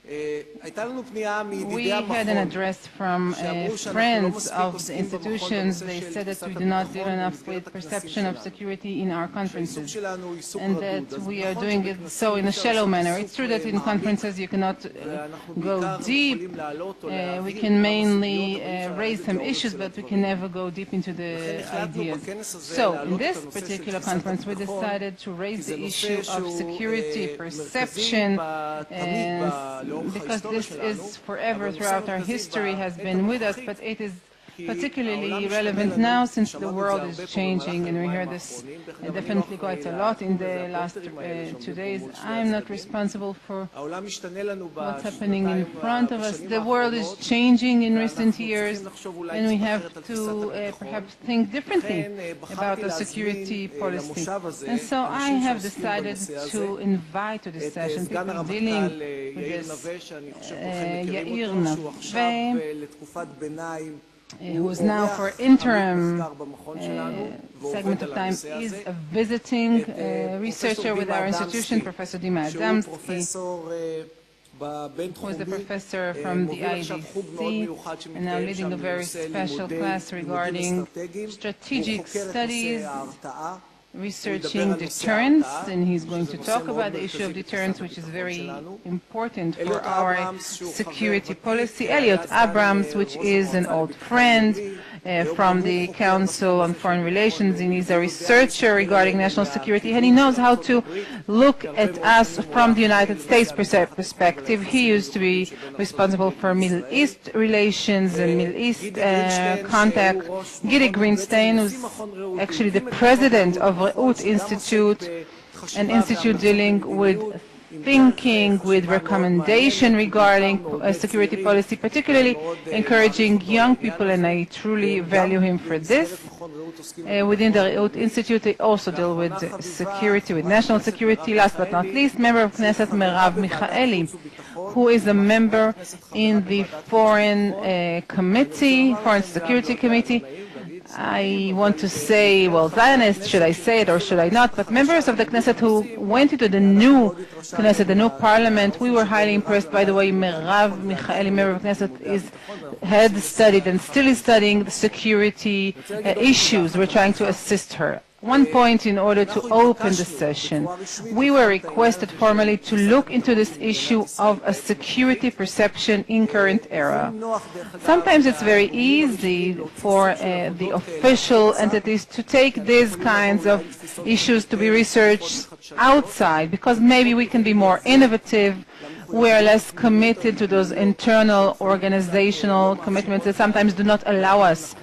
We had an address from friends of the institutions. They said that we do not deal enough with perception of security in our conferences, and that we are doing it so in a shallow manner. It's true that in conferences you cannot go deep. We can mainly raise some issues, but we can never go deep into the ideas. So in this particular conference, we decided to raise the issue of security perception, because this is forever throughout our history, has been with us, but it is particularly relevant now since the world is changing, and we hear this definitely quite a lot in the last 2 days. I'm not responsible for what's happening in front of us. The world is changing in recent years, and we have to perhaps think differently about our security policy. And so I have decided to invite to this session people dealing with this. Yair Nave, who is now for interim segment of time, is a visiting researcher with our institution, Professor Dima Adamski, who is a professor from the IDC and now leading a very special class regarding strategic studies, researching deterrence, and he's going to talk about the issue of deterrence, which is very important for our security policy. Elliot Abrams, which is an old friend from the Council on Foreign Relations, and he's a researcher regarding national security, and he knows how to look at us from the United States perspective. He used to be responsible for Middle East relations and Middle East contact. Gidi Greenstein, who's actually the president of Reut Institute, an institute dealing with thinking, with recommendation regarding security policy, particularly encouraging young people, and I truly value him for this. Within the Reut Institute, they also deal with security, with national security. Last but not least, member of Knesset Merav Michaeli, who is a member in the Foreign Security Committee. I want to say, well, Zionist, should I say it or should I not? But members of the Knesset who went into the new Knesset, the new parliament, we were highly impressed. By the way, Merav Michaeli, member of Knesset, had studied and still is studying the security issues. We're trying to assist her. One point in order to open the session. We were requested formally to look into this issue of a security perception in current era. Sometimes it's very easy for the official entities to take these kinds of issues to be researched outside, because maybe we can be more innovative. We are less committed to those internal organizational commitments that sometimes do not allow us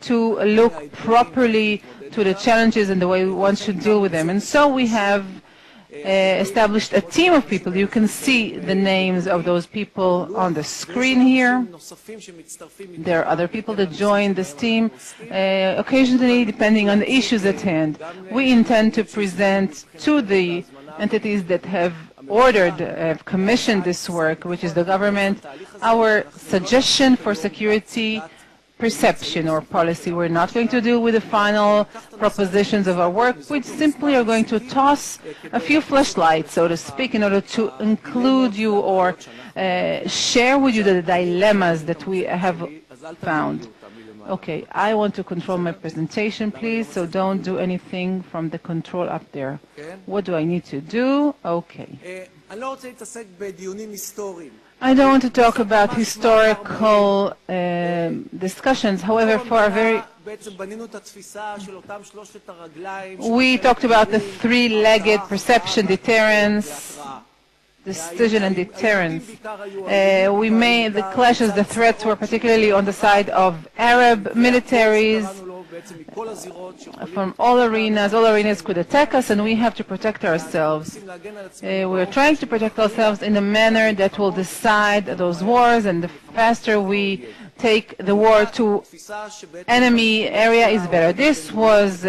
to look properly to the challenges and the way one should deal with them. And so we have established a team of people. You can see the names of those people on the screen here. There are other people that join this team, occasionally depending on the issues at hand. We intend to present to the entities that have commissioned this work, which is the government, our suggestion for security perception or policy. We're not going to deal with the final propositions of our work. We simply are going to toss a few flashlights, so to speak, in order to include you or share with you the dilemmas that we have found. Okay, I want to control my presentation, please, so don't do anything from the control up there. What do I need to do? Okay. I don't want to talk about historical discussions. However, we talked about the three-legged perception, deterrence, decision, and deterrence. We made the clashes, the threats were particularly on the side of Arab militaries. From all arenas could attack us, and we have to protect ourselves. We're trying to protect ourselves in a manner that will decide those wars, and the faster we take the war to enemy area is better. This was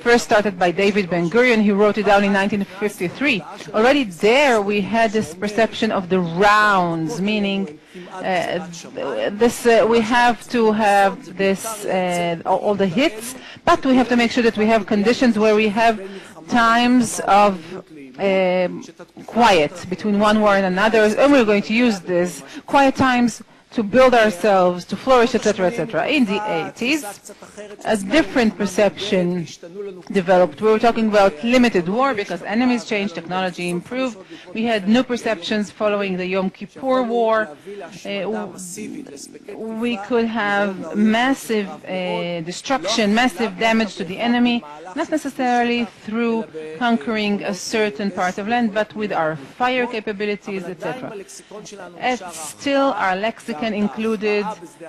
first started by David Ben-Gurion. He wrote it down in 1953. Already there we had this perception of the rounds, meaning we have to have this all the hits, but we have to make sure that we have conditions where we have times of quiet between one war and another, and we're going to use this quiet times to build ourselves, to flourish, etc., etc. In the 80s, a different perception developed. We were talking about limited war because enemies changed, technology improved. We had new perceptions following the Yom Kippur War. We could have massive destruction, massive damage to the enemy, not necessarily through conquering a certain part of land, but with our fire capabilities, etc. And still, our lexicon included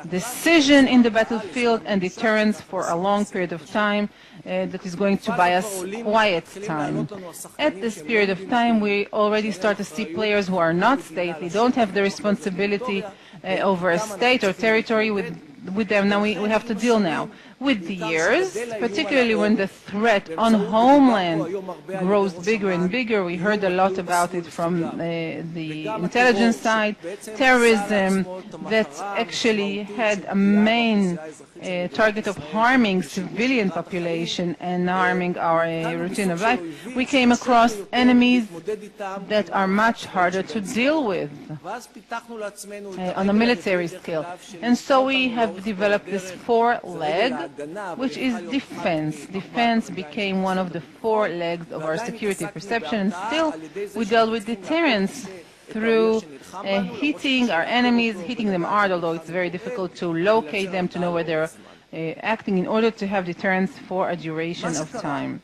decision in the battlefield and deterrence for a long period of time that is going to buy us quiet time. At this period of time, we already start to see players who are not stately, don't have the responsibility over a state or territory with them. Now we have to deal now. With the years, particularly when the threat on homeland grows bigger and bigger, we heard a lot about it from the intelligence side, terrorism that actually had a main target of harming civilian population and harming our routine of life. We came across enemies that are much harder to deal with on a military scale. And so we have developed this four-leg, which is defense. Defense became one of the four legs of our security perception, and still we dealt with deterrence through hitting our enemies, hitting them hard, although it's very difficult to locate them, to know where they're acting, in order to have deterrence for a duration of time.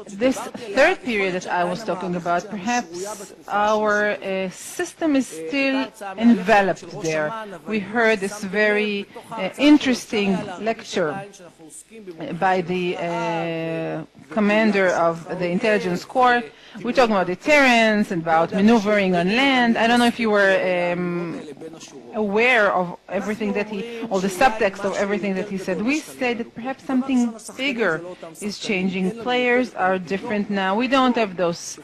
This third period that I was talking about, perhaps our system is still enveloped there. We heard this very interesting lecture by the commander of the intelligence corps. We're talking about deterrence and about maneuvering on land. I don't know if you were aware of everything that all the subtext of everything that he said. We say that perhaps something bigger is changing. Players are different now. We don't have those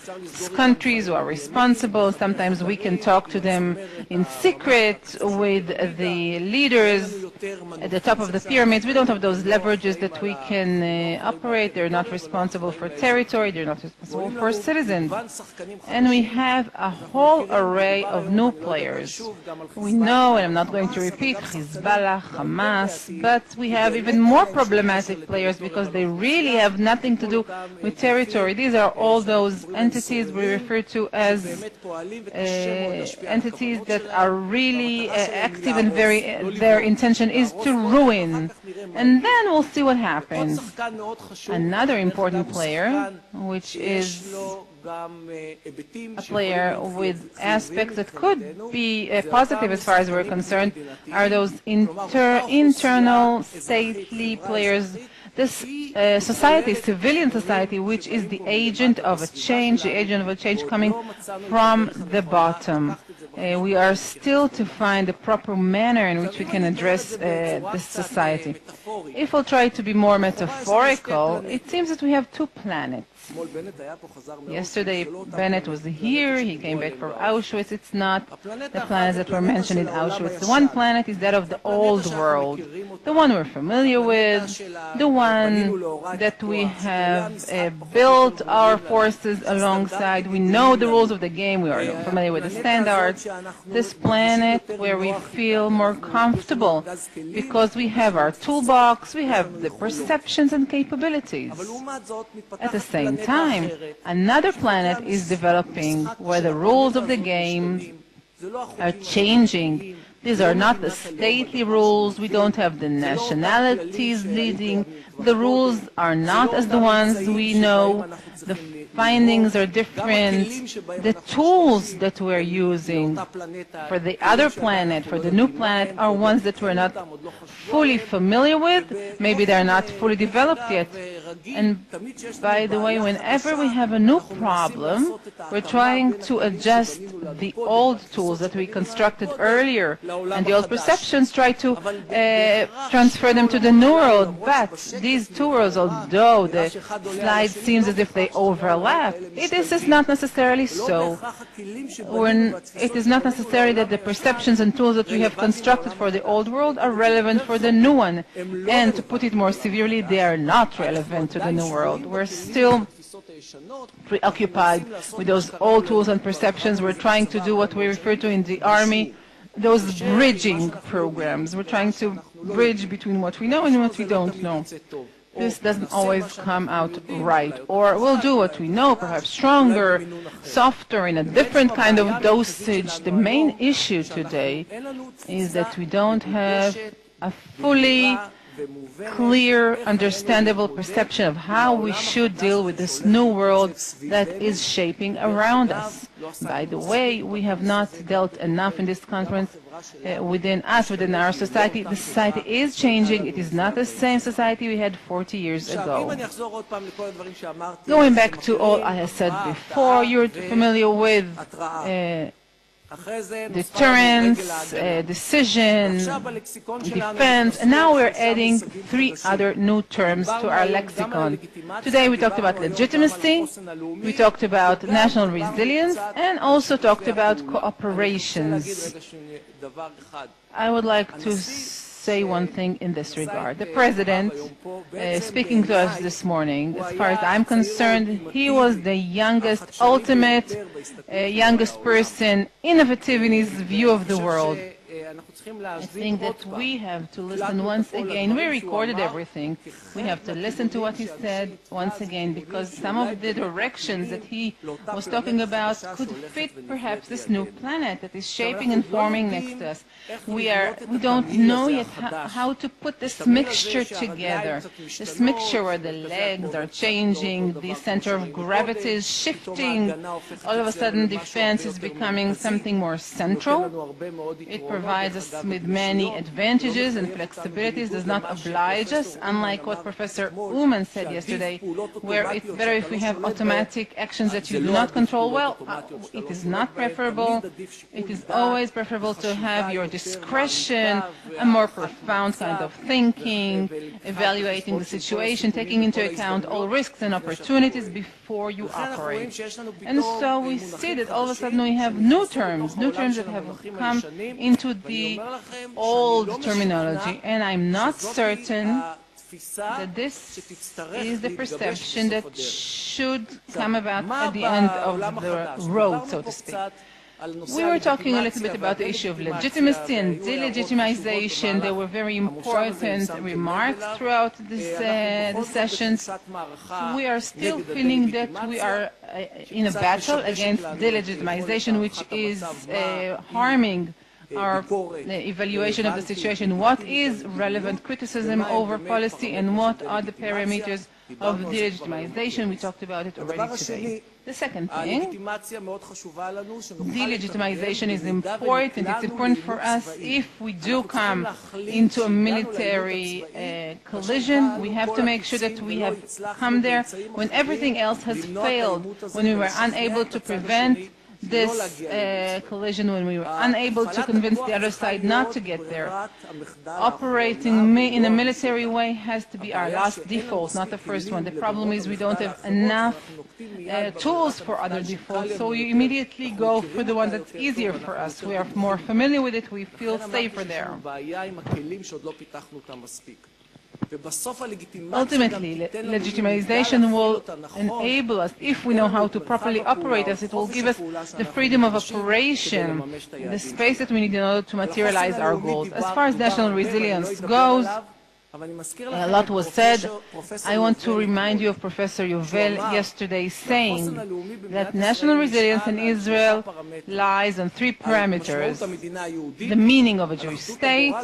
countries who are responsible. Sometimes we can talk to them in secret with the leaders at the top of the pyramids. We don't have those leverages that we can operate. They're not responsible for territory. They're not responsible for citizens. And we have a whole array of new players. We know, and I'm not going to repeat, Hezbollah, Hamas, but we have even more problematic players because they really have nothing to do with territory. These are all those entities we refer to as entities that are really active and their intention is to ruin. And then we'll see what happens. Another important player, which is a player with aspects that could be positive as far as we're concerned, are those internal stately players. This society, civilian society, which is the agent of a change, coming from the bottom. We are still to find the proper manner in which we can address this society. If we'll try to be more metaphorical, it seems that we have two planets. Yesterday, Bennett was here. He came back from Auschwitz. It's not the planets that were mentioned in Auschwitz. The one planet is that of the old world, the one we're familiar with, the one that we have built our forces alongside. We know the rules of the game. We are familiar with the standards. This planet where we feel more comfortable because we have our toolbox, we have the perceptions and capabilities. At the same time, another planet is developing where the rules of the game are changing. These are not the stately rules. We don't have the nationalities leading. The rules are not as the ones we know. The findings are different. The tools that we're using for the other planet, for the new planet, are ones that we're not fully familiar with. Maybe they're not fully developed yet. And by the way, whenever we have a new problem, we're trying to adjust the old tools that we constructed earlier, and the old perceptions try to transfer them to the new world. But these two worlds, although the slide seems as if they overlap, this is not necessarily so. It is not necessary that the perceptions and tools that we have constructed for the old world are relevant for the new one. And to put it more severely, they are not relevant relevant to the new world. We're still preoccupied with those old tools and perceptions. We're trying to do what we refer to in the army, those bridging programs. We're trying to bridge between what we know and what we don't know. This doesn't always come out right. Or we'll do what we know, perhaps stronger, softer, in a different kind of dosage. The main issue today is that we don't have a fully clear, understandable perception of how we should deal with this new world that is shaping around us. By the way, we have not dealt enough in this conference within us, within our society. The society is changing. It is not the same society we had 40 years ago. Going back to all I have said before, you're familiar with deterrence, decision, defense, and now we're adding 3 other new terms to our lexicon. Today we talked about legitimacy, we talked about national resilience, and also talked about cooperations. I would like to say one thing in this regard. The President, speaking to us this morning, as far as I'm concerned, he was the youngest, ultimate, youngest person, innovative in his view of the world. I think that we have to listen once again. We recorded everything. We have to listen to what he said once again, because some of the directions that he was talking about could fit perhaps this new planet that is shaping and forming next to us. We don't know yet how to put this mixture together. This mixture where the legs are changing, the center of gravity is shifting. All of a sudden defense is becoming something more central. It provides us with many advantages and flexibilities, does not oblige us, unlike what Professor Uman said yesterday, where it's better if we have automatic actions that you do not control. Well, it is not preferable. It is always preferable to have your discretion, a more profound kind of thinking, evaluating the situation, taking into account all risks and opportunities before you operate. And so we see that all of a sudden we have new terms that have come into the old terminology, and I'm not certain that this is the perception that should come about at the end of the road, so to speak. We were talking a little bit about the issue of legitimacy and delegitimization. There were very important remarks throughout this sessions. We are still feeling that we are in a battle against delegitimization, which is harming our evaluation of the situation. What is relevant criticism over policy, and what are the parameters of delegitimization? We talked about it already today. The second thing, delegitimization is important. It's important for us if we do come into a military collision. We have to make sure that we have come there when everything else has failed, when we were unable to prevent this collision, when we were unable to convince the other side not to get there. Operating in a military way has to be our last default, not the first one. The problem is we don't have enough tools for other defaults, so we immediately go for the one that's easier for us. We are more familiar with it, we feel safer there. Ultimately, legitimization will enable us, if we know how to properly operate us, it will give us the freedom of operation, the space that we need in order to materialize our goals. As far as national resilience goes, a lot was said. I want to remind you of Professor Yovel yesterday saying that national resilience in Israel lies on 3 parameters: the meaning of a Jewish state,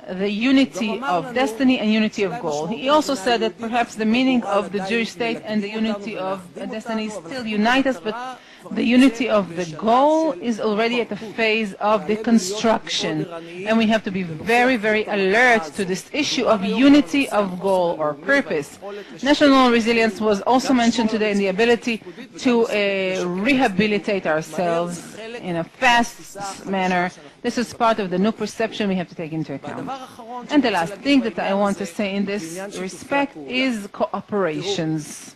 the unity of destiny, and unity of goal. He also said that perhaps the meaning of the Jewish state and the unity of destiny still unite us, but the unity of the goal is already at the phase of the construction, and we have to be very, very alert to this issue of unity of goal or purpose. National resilience was also mentioned today in the ability to rehabilitate ourselves in a fast manner. This is part of the new perception we have to take into account. And the last thing that I want to say in this respect is cooperations.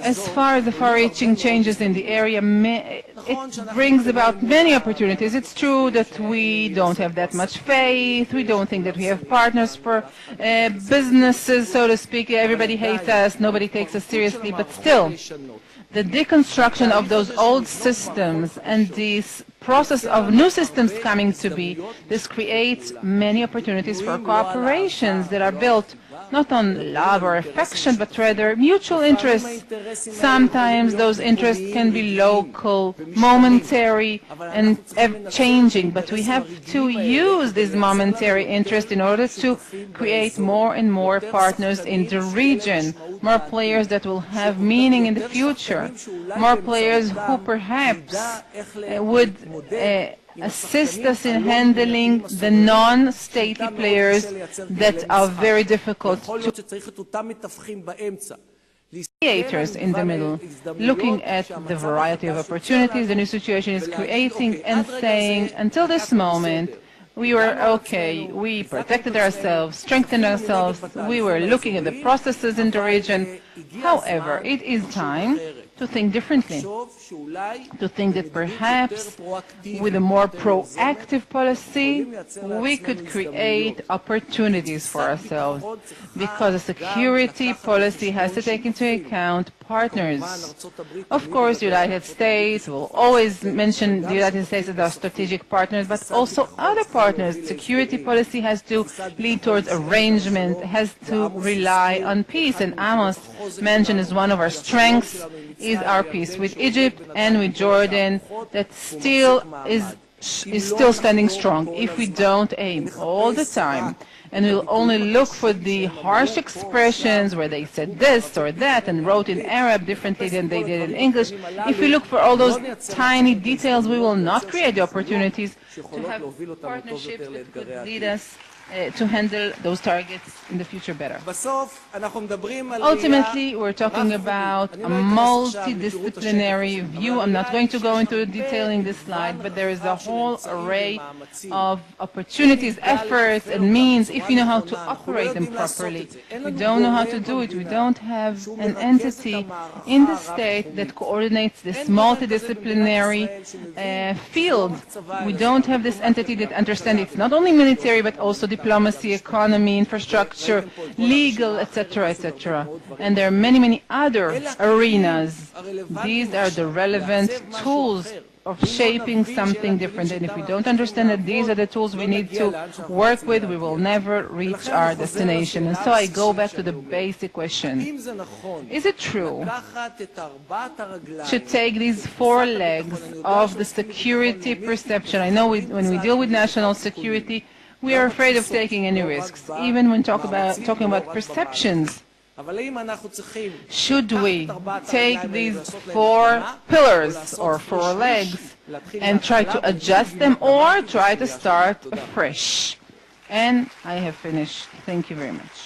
As far as the far-reaching changes in the area, it brings about many opportunities. It's true that we don't have that much faith. We don't think that we have partners for businesses, so to speak. Everybody hates us. Nobody takes us seriously. But still, the deconstruction of those old systems and this process of new systems coming to be, this creates many opportunities for cooperations that are built not on love or affection, but rather mutual interests. Sometimes those interests can be local, momentary, and changing, but we have to use this momentary interest in order to create more and more partners in the region, more players that will have meaning in the future, more players who perhaps would assist us in handling the non-stately players that are very difficult to mediators in the middle, looking at the variety of opportunities the new situation is creating and saying, until this moment, we were okay, we protected ourselves, strengthened ourselves, we were looking at the processes in the region. However, it is time to think differently, to think that perhaps with a more proactive policy, we could create opportunities for ourselves, because a security policy has to take into account partners. Of course, the United States will always mention the United States as our strategic partners, but also other partners. Security policy has to lead towards arrangement, has to rely on peace, and Amos mentioned as one of our strengths is our peace with Egypt and with Jordan, that still is still standing strong. If we don't aim all the time and we'll only look for the harsh expressions where they said this or that and wrote in Arab differently than they did in English, if we look for all those tiny details, we will not create the opportunities to have partnerships that could lead us to handle those targets in the future better. Ultimately, we're talking about a multidisciplinary view. I'm not going to go into detailing this slide, but there is a whole array of opportunities, efforts, and means if you know how to operate them properly. We don't know how to do it. We don't have an entity in the state that coordinates this multidisciplinary field. We don't have this entity that understands it's not only military, but also diplomacy, economy, infrastructure, legal, etc., etc. And there are many, many other arenas. These are the relevant tools of shaping something different. And if we don't understand that these are the tools we need to work with, we will never reach our destination. And so I go back to the basic question. Is it true to take these four legs of the security perception? I know when we deal with national security, we are afraid of taking any risks, even when talking about perceptions. Should we take these four pillars or four legs and try to adjust them, or try to start afresh? And I have finished. Thank you very much.